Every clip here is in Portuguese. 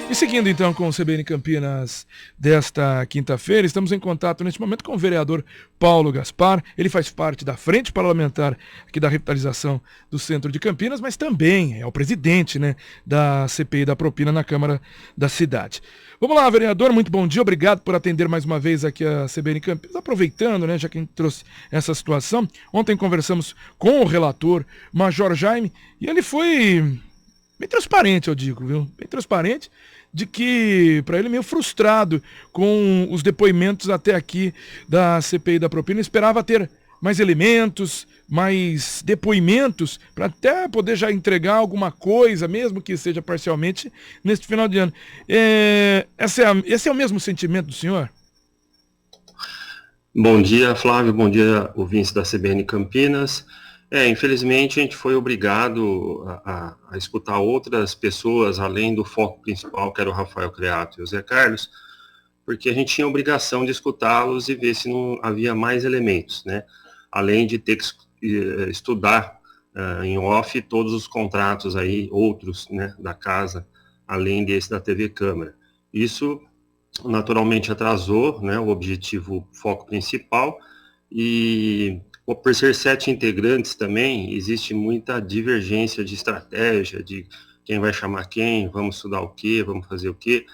E seguindo então com o CBN Campinas desta quinta-feira, estamos em contato neste momento com o vereador Paulo Gaspar. Ele faz parte da frente parlamentar aqui da revitalização do centro de Campinas, mas também é o presidente, né, da CPI da propina na Câmara da cidade. Vamos lá, vereador, muito bom dia, obrigado por atender mais uma vez aqui a CBN Campinas. Aproveitando, né, já que a gente trouxe essa situação, ontem conversamos com o relator Major Jaime e ele foi bem transparente, eu digo, viu? Bem transparente, de que, para ele, meio frustrado com os depoimentos até aqui da CPI da propina, esperava ter mais elementos, mais depoimentos, para até poder já entregar alguma coisa, mesmo que seja parcialmente, neste final de ano. Esse é o mesmo sentimento do senhor? Bom dia, Flávio. Bom dia, ouvintes da CBN Campinas. Infelizmente a gente foi obrigado a escutar outras pessoas, além do foco principal, que era o Rafael Creato e o Zé Carlos, porque a gente tinha a obrigação de escutá-los e ver se não havia mais elementos, né? Além de ter que estudar em off todos os contratos aí, outros, né, da casa, além desse da TV Câmara. Isso naturalmente atrasou, né, o objetivo, foco principal, e por ser 7 integrantes também, existe muita divergência de estratégia, de quem vai chamar quem, vamos estudar o quê, vamos fazer o quê,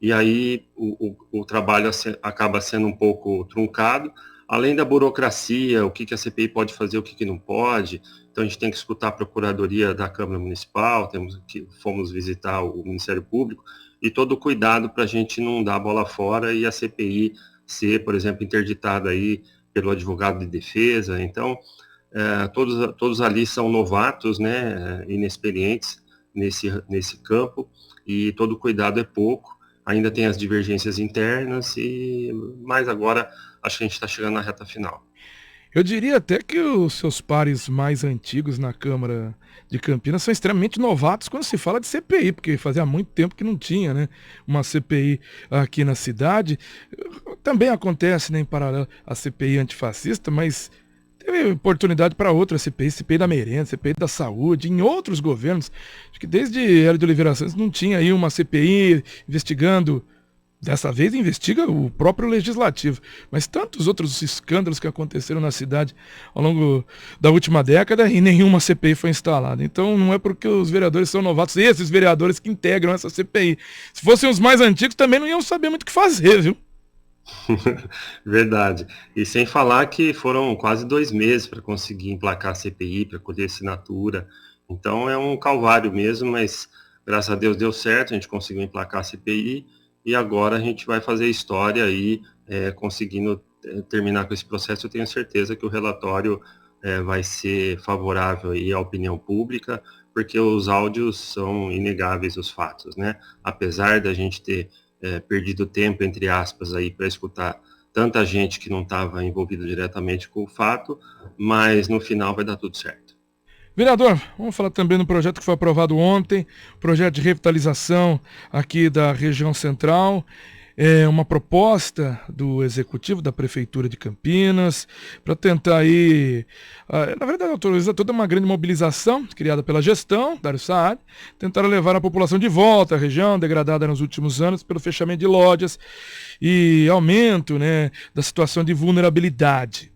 e aí o trabalho acaba sendo um pouco truncado, além da burocracia, o que a CPI pode fazer, o que não pode. Então a gente tem que escutar a Procuradoria da Câmara Municipal, fomos visitar o Ministério Público, e todo o cuidado para a gente não dar a bola fora e a CPI ser, por exemplo, interditada aí pelo advogado de defesa. Então, todos ali são novatos, né, inexperientes nesse campo, e todo o cuidado é pouco. Ainda tem as divergências internas, mas agora acho que a gente está chegando na reta final. Eu diria até que os seus pares mais antigos na Câmara de Campinas são extremamente novatos quando se fala de CPI, porque fazia muito tempo que não tinha, né, uma CPI aqui na cidade. Também acontece, né, em paralelo a CPI antifascista, mas teve oportunidade para outras CPI, CPI da merenda, CPI da saúde, em outros governos. Acho que desde Hélio de Oliveira Santos não tinha aí uma CPI investigando. Dessa vez investiga o próprio legislativo, mas tantos outros escândalos que aconteceram na cidade ao longo da última década e nenhuma CPI foi instalada. Então não é porque os vereadores são novatos, esses vereadores que integram essa CPI. Se fossem os mais antigos também não iam saber muito o que fazer, viu? Verdade. E sem falar que foram quase 2 meses para conseguir emplacar a CPI, para colher assinatura. Então é um calvário mesmo, mas graças a Deus deu certo, a gente conseguiu emplacar a CPI. E agora a gente vai fazer história aí, conseguindo terminar com esse processo. Eu tenho certeza que o relatório vai ser favorável aí à opinião pública, porque os áudios são inegáveis, os fatos, né? Apesar da gente ter perdido tempo, entre aspas, aí para escutar tanta gente que não estava envolvida diretamente com o fato, mas no final vai dar tudo certo. Vereador, vamos falar também no projeto que foi aprovado ontem, projeto de revitalização aqui da região central. É uma proposta do Executivo da Prefeitura de Campinas para tentar aí, na verdade autoriza toda uma grande mobilização criada pela gestão, Dário Saad, tentar levar a população de volta à região degradada nos últimos anos pelo fechamento de lojas e aumento, né, da situação de vulnerabilidade.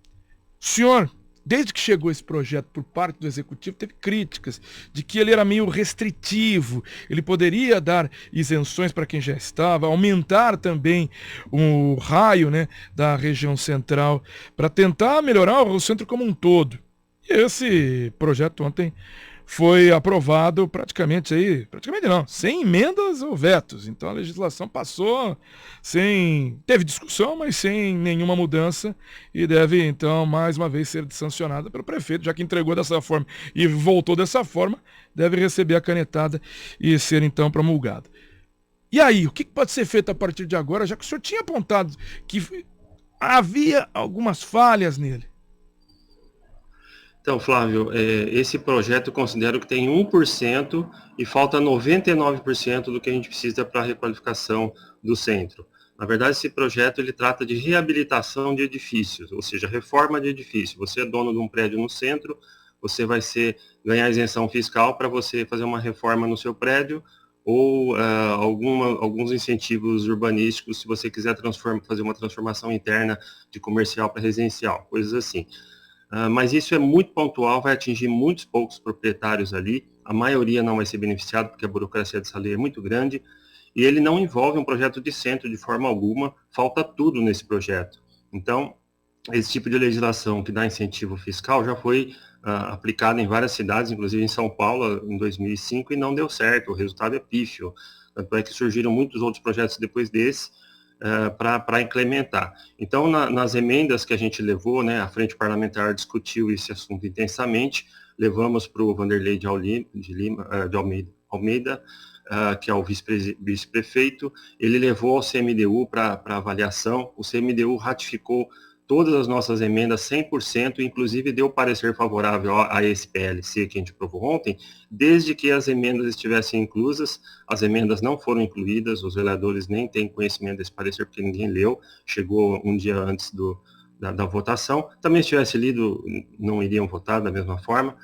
Senhor, desde que chegou esse projeto por parte do Executivo, teve críticas de que ele era meio restritivo, ele poderia dar isenções para quem já estava, aumentar também o raio, né, da região central, para tentar melhorar o centro como um todo. E esse projeto ontem foi aprovado praticamente não, sem emendas ou vetos. Então a legislação passou teve discussão, mas sem nenhuma mudança e deve então mais uma vez ser sancionada pelo prefeito, já que entregou dessa forma e voltou dessa forma, deve receber a canetada e ser então promulgado. E aí, o que pode ser feito a partir de agora, já que o senhor tinha apontado que havia algumas falhas nele? Então, Flávio, esse projeto eu considero que tem 1% e falta 99% do que a gente precisa para a requalificação do centro. Na verdade, esse projeto ele trata de reabilitação de edifícios, ou seja, reforma de edifício. Você é dono de um prédio no centro, você vai ganhar isenção fiscal para você fazer uma reforma no seu prédio, ou alguns incentivos urbanísticos, se você quiser fazer uma transformação interna de comercial para residencial, coisas assim. Mas isso é muito pontual, vai atingir muitos poucos proprietários ali, a maioria não vai ser beneficiada, porque a burocracia dessa lei é muito grande, e ele não envolve um projeto de centro de forma alguma, falta tudo nesse projeto. Então, esse tipo de legislação que dá incentivo fiscal já foi aplicado em várias cidades, inclusive em São Paulo, em 2005, e não deu certo, o resultado é pífio. Tanto é que surgiram muitos outros projetos depois desse para implementar. Então, nas emendas que a gente levou, né, a Frente Parlamentar discutiu esse assunto intensamente, levamos para o Vanderlei de Almeida, que é o vice-prefeito, ele levou ao CMDU para avaliação, o CMDU ratificou todas as nossas emendas 100%, inclusive deu parecer favorável a esse PLC que a gente aprovou ontem, desde que as emendas estivessem inclusas. As emendas não foram incluídas, os vereadores nem têm conhecimento desse parecer, porque ninguém leu, chegou um dia antes da votação. Também se tivesse lido, não iriam votar da mesma forma.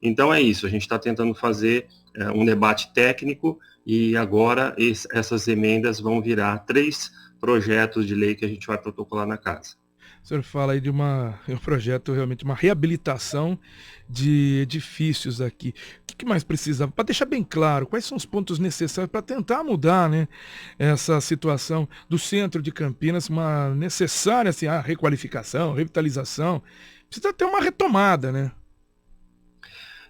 Então é isso, a gente está tentando fazer um debate técnico e agora essas emendas vão virar 3 projetos de lei que a gente vai protocolar na casa. O senhor fala aí de um projeto, realmente, uma reabilitação de edifícios aqui. O que mais precisava? Para deixar bem claro, quais são os pontos necessários para tentar mudar, né, essa situação do centro de Campinas, uma necessária assim, a requalificação, revitalização. Precisa ter uma retomada, né?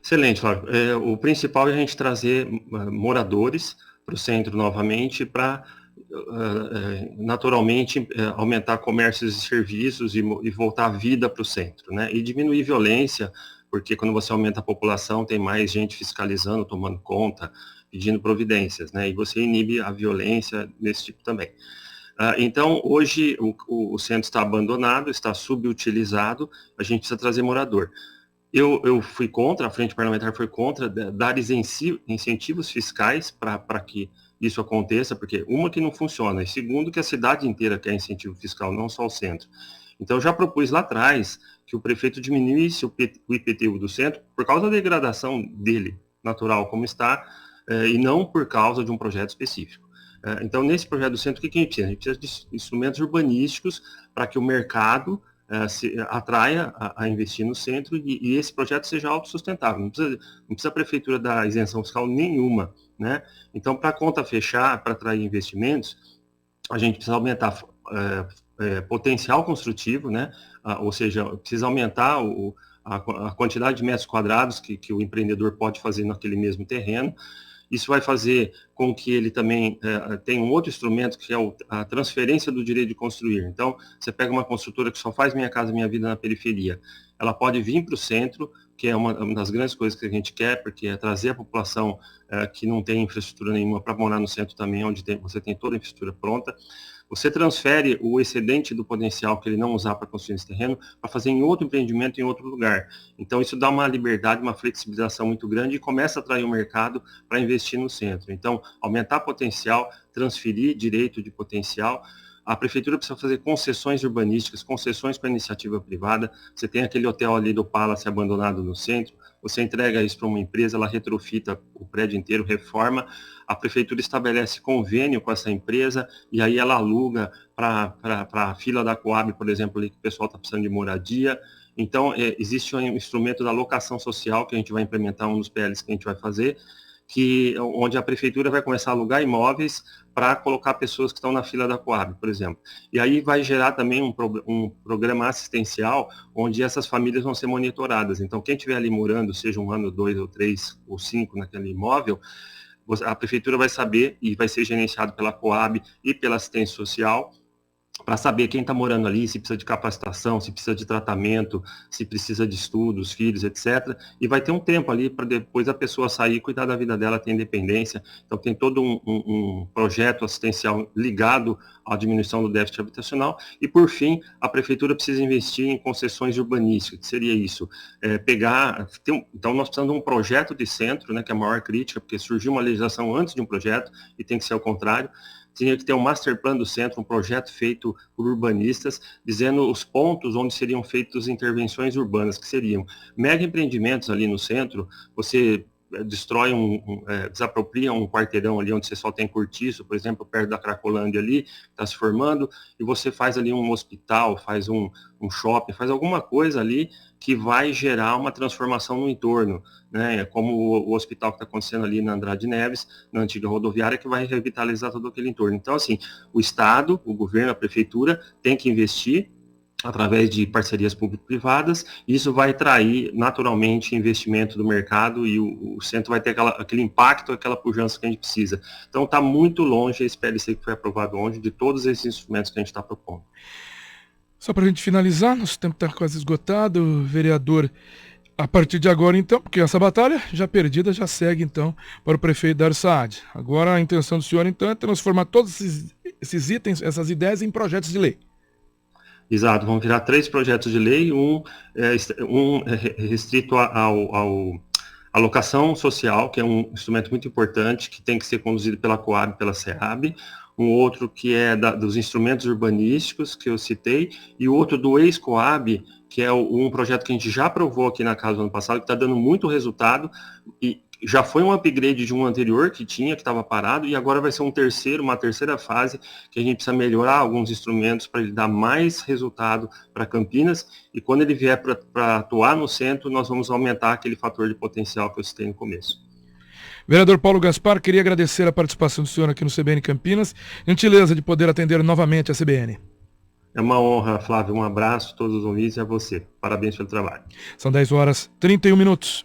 Excelente, Flávio. O principal é a gente trazer moradores para o centro novamente para naturalmente aumentar comércios e serviços e voltar a vida para o centro, né? E diminuir violência, porque quando você aumenta a população, tem mais gente fiscalizando, tomando conta, pedindo providências, né? E você inibe a violência desse tipo também. Então, hoje o centro está abandonado, está subutilizado, a gente precisa trazer morador. Eu fui contra, a Frente Parlamentar foi contra dar incentivos fiscais para que isso aconteça, porque uma que não funciona, e segundo que a cidade inteira quer incentivo fiscal, não só o centro. Então, eu já propus lá atrás que o prefeito diminuísse o IPTU do centro por causa da degradação dele, natural como está, e não por causa de um projeto específico. Então, nesse projeto do centro, o que a gente precisa? A gente precisa de instrumentos urbanísticos para que o mercado se atraia a investir no centro e esse projeto seja autossustentável. Não precisa a prefeitura dar isenção fiscal nenhuma, né? Então, para a conta fechar, para atrair investimentos, a gente precisa aumentar potencial construtivo, né? Ou seja, precisa aumentar a quantidade de metros quadrados que o empreendedor pode fazer naquele mesmo terreno. Isso vai fazer com que ele também tenha um outro instrumento, que é a transferência do direito de construir. Então, você pega uma construtora que só faz Minha Casa Minha Vida na periferia, ela pode vir para o centro, que é uma das grandes coisas que a gente quer, porque é trazer a população que não tem infraestrutura nenhuma para morar no centro também, onde você tem toda a infraestrutura pronta. Você transfere o excedente do potencial que ele não usar para construir esse terreno para fazer em outro empreendimento, em outro lugar. Então, isso dá uma liberdade, uma flexibilização muito grande e começa a atrair o mercado para investir no centro. Então, aumentar potencial, transferir direito de potencial. A prefeitura precisa fazer concessões urbanísticas, concessões com a iniciativa privada. Você tem aquele hotel ali do Palace abandonado no centro, você entrega isso para uma empresa, ela retrofita o prédio inteiro, reforma, a prefeitura estabelece convênio com essa empresa e aí ela aluga para a fila da Coab, por exemplo, ali que o pessoal está precisando de moradia. Então, existe um instrumento da locação social que a gente vai implementar, um dos PLs que a gente vai fazer, onde a prefeitura vai começar a alugar imóveis para colocar pessoas que estão na fila da Coab, por exemplo. E aí vai gerar também um programa assistencial, onde essas famílias vão ser monitoradas. Então, quem estiver ali morando, seja 1 ano, 2 ou 3 ou 5 naquele imóvel, a prefeitura vai saber e vai ser gerenciado pela Coab e pela assistência social, para saber quem está morando ali, se precisa de capacitação, se precisa de tratamento, se precisa de estudos, filhos, etc. E vai ter um tempo ali para depois a pessoa sair, cuidar da vida dela, ter independência. Então tem todo um projeto assistencial ligado à diminuição do déficit habitacional. E por fim, a prefeitura precisa investir em concessões urbanísticas, que seria isso, então nós precisamos de um projeto de centro, né, que é a maior crítica, porque surgiu uma legislação antes de um projeto e tem que ser ao contrário. Tinha que ter um master plan do centro, um projeto feito por urbanistas, dizendo os pontos onde seriam feitas intervenções urbanas, que seriam mega empreendimentos ali no centro, você destrói desapropria um quarteirão ali onde você só tem cortiço, por exemplo, perto da Cracolândia ali, está se formando, e você faz ali um hospital, faz um shopping, faz alguma coisa ali que vai gerar uma transformação no entorno, né? Como o hospital que está acontecendo ali na Andrade Neves, na antiga rodoviária, que vai revitalizar todo aquele entorno. Então, assim, o Estado, o governo, a prefeitura tem que investir através de parcerias público-privadas, isso vai atrair naturalmente investimento do mercado e o centro vai ter aquele impacto, aquela pujança que a gente precisa. Então está muito longe esse PLC que foi aprovado ontem de todos esses instrumentos que a gente está propondo. Só para a gente finalizar, nosso tempo está quase esgotado, vereador, a partir de agora então, porque essa batalha já perdida já segue então para o prefeito Dario Saad. Agora a intenção do senhor então é transformar todos esses itens, essas ideias em projetos de lei. Exato, vão virar 3 projetos de lei, um restrito ao alocação social, que é um instrumento muito importante, que tem que ser conduzido pela Coab e pela SEAB, um outro que é dos instrumentos urbanísticos, que eu citei, e o outro do ex-Coab, que é um projeto que a gente já aprovou aqui na casa no ano passado, que está dando muito resultado, e já foi um upgrade de um anterior que estava parado, e agora vai ser uma terceira fase, que a gente precisa melhorar alguns instrumentos para ele dar mais resultado para Campinas, e quando ele vier para atuar no centro, nós vamos aumentar aquele fator de potencial que eu citei no começo. Vereador Paulo Gaspar, queria agradecer a participação do senhor aqui no CBN Campinas, gentileza de poder atender novamente a CBN. É uma honra, Flávio, um abraço a todos os ouvintes e a você. Parabéns pelo trabalho. São 10h31.